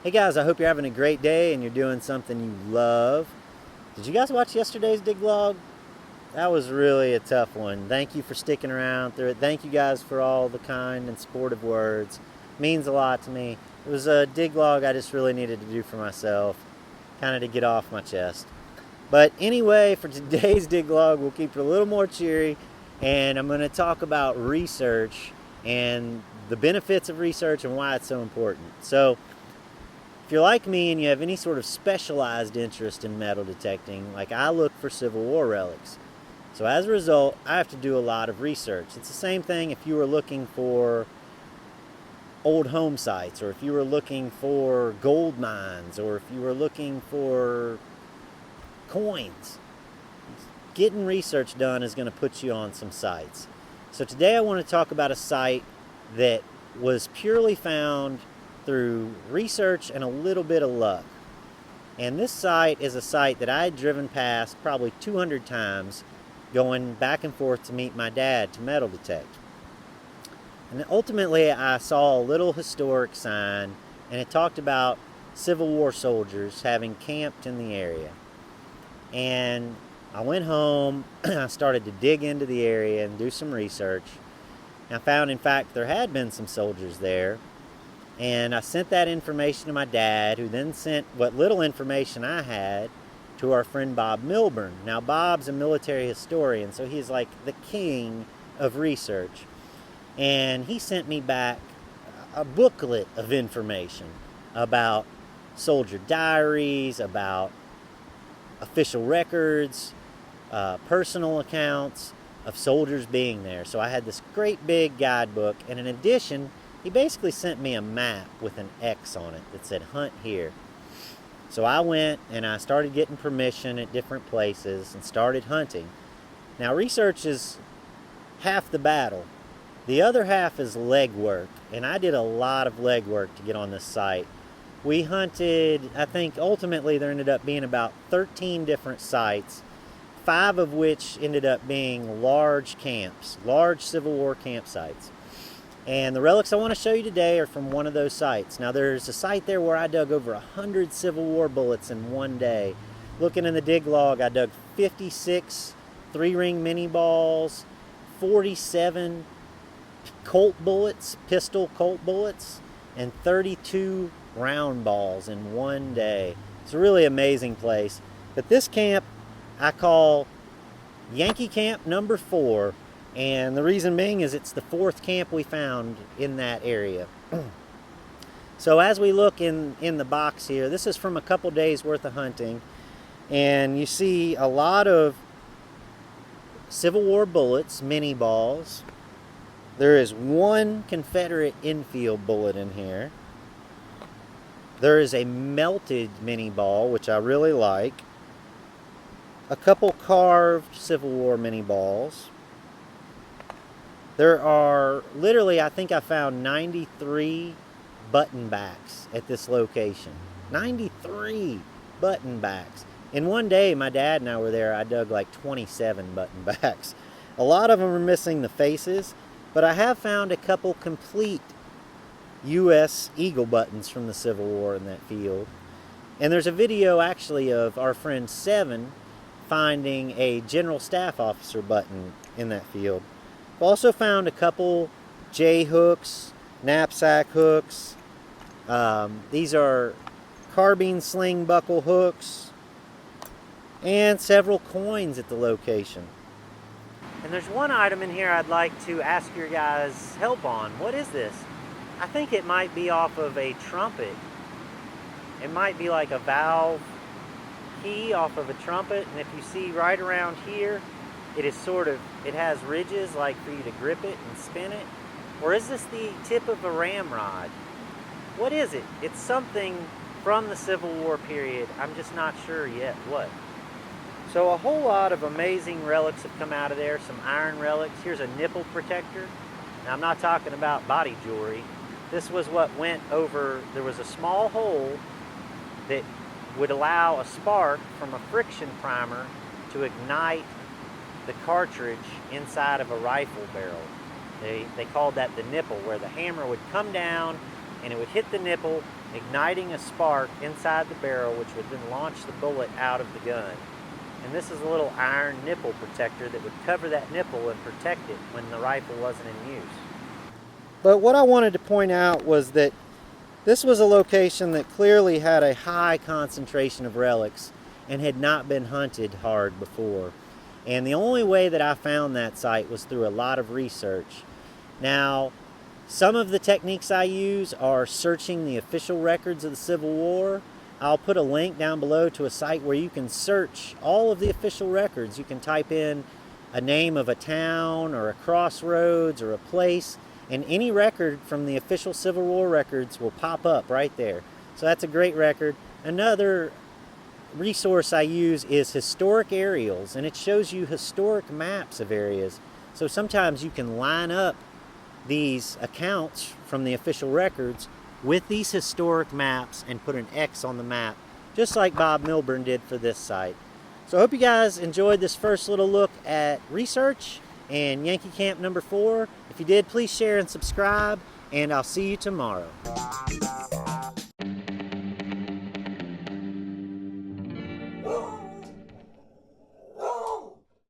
Hey guys, I hope you're having a great day and you're doing something you love. Did you guys watch yesterday's dig vlog? That was really a tough one. Thank you for sticking around through it. Thank you guys for all the kind and supportive words. It means a lot to me. It was a dig vlog I just really needed to do for myself, kind of to get off my chest. But anyway, for today's dig vlog, we'll keep it a little more cheery, and I'm going to talk about research and the benefits of research and why it's so important. So, if you're like me and you have any sort of specialized interest in metal detecting, like I look for Civil War relics. So as a result, I have to do a lot of research. It's the same thing if you were looking for old home sites, or if you were looking for gold mines, or if you were looking for coins. Getting research done is going to put you on some sites. So today I want to talk about a site that was purely found through research and a little bit of luck. And this site is a site that I had driven past probably 200 times, going back and forth to meet my dad to metal detect. And ultimately I saw a little historic sign, and it talked about Civil War soldiers having camped in the area. And I went home, I started to dig into the area and do some research. And I found, in fact, there had been some soldiers there. And I sent that information to my dad, who then sent what little information I had to our friend Bob Milburn. Now, Bob's a military historian, so he's like the king of research. And he sent me back a booklet of information about soldier diaries, about official records, personal accounts of soldiers being there. So I had this great big guidebook, and in addition, he basically sent me a map with an X on it that said hunt here. So I went and I started getting permission at different places and started hunting. Now, research is half the battle. The other half is legwork, and I did a lot of legwork to get on this site. We hunted, I think ultimately there ended up being about 13 different sites, 5 of which ended up being large camps, large Civil War campsites. And the relics I want to show you today are from one of those sites. Now, there's a site there where I dug over 100 Civil War bullets in one day. Looking in the dig log, I dug 56 3-ring mini balls, 47 Colt bullets, pistol Colt bullets, and 32 round balls in one day. It's a really amazing place. But this camp I call Yankee Camp number 4. And the reason being is it's the 4th camp we found in that area. So as we look in the box here, this is from a couple days worth of hunting. And you see a lot of Civil War bullets, mini balls. There is one Confederate infield bullet in here. There is a melted mini ball, which I really like. A couple carved Civil War mini balls. There are literally, I think I found 93 button backs at this location. 93 button backs. In one day, my dad and I were there, I dug like 27 button backs. A lot of them are missing the faces, but I have found a couple complete U.S. Eagle buttons from the Civil War in that field. And there's a video actually of our friend Seven finding a General Staff Officer button in that field. I've also found a couple J-hooks, knapsack hooks. These are carbine sling buckle hooks, and several coins at the location. And there's one item in here I'd like to ask your guys' help on. What is this? I think it might be off of a trumpet. It might be like a valve key off of a trumpet, and if you see right around here, it has ridges like for you to grip it and spin it. Or is this the tip of a ramrod? What is it? It's something from the Civil War period. I'm just not sure yet what. So a whole lot of amazing relics have come out of there. Some iron relics. Here's a nipple protector. Now, I'm not talking about body jewelry. This was what went over. There was a small hole that would allow a spark from a friction primer to ignite the cartridge inside of a rifle barrel. They called that the nipple, where the hammer would come down and it would hit the nipple igniting a spark inside the barrel, which would then launch the bullet out of the gun. And this is a little iron nipple protector that would cover that nipple and protect it when the rifle wasn't in use. But what I wanted to point out was that this was a location that clearly had a high concentration of relics and had not been hunted hard before. And the only way that I found that site was through a lot of research. Now, some of the techniques I use are searching the official records of the Civil War. I'll put a link down below to a site where you can search all of the official records. You can type in a name of a town or a crossroads or a place, and any record from the official Civil War records will pop up right there. So that's a great record. Another resource I use is historic aerials, and it shows you historic maps of areas. So sometimes you can line up these accounts from the official records with these historic maps and put an X on the map, just like Bob Milburn did for this site. So I hope you guys enjoyed this first little look at research and Yankee Camp number 4. If you did, please share and subscribe, and I'll see you tomorrow.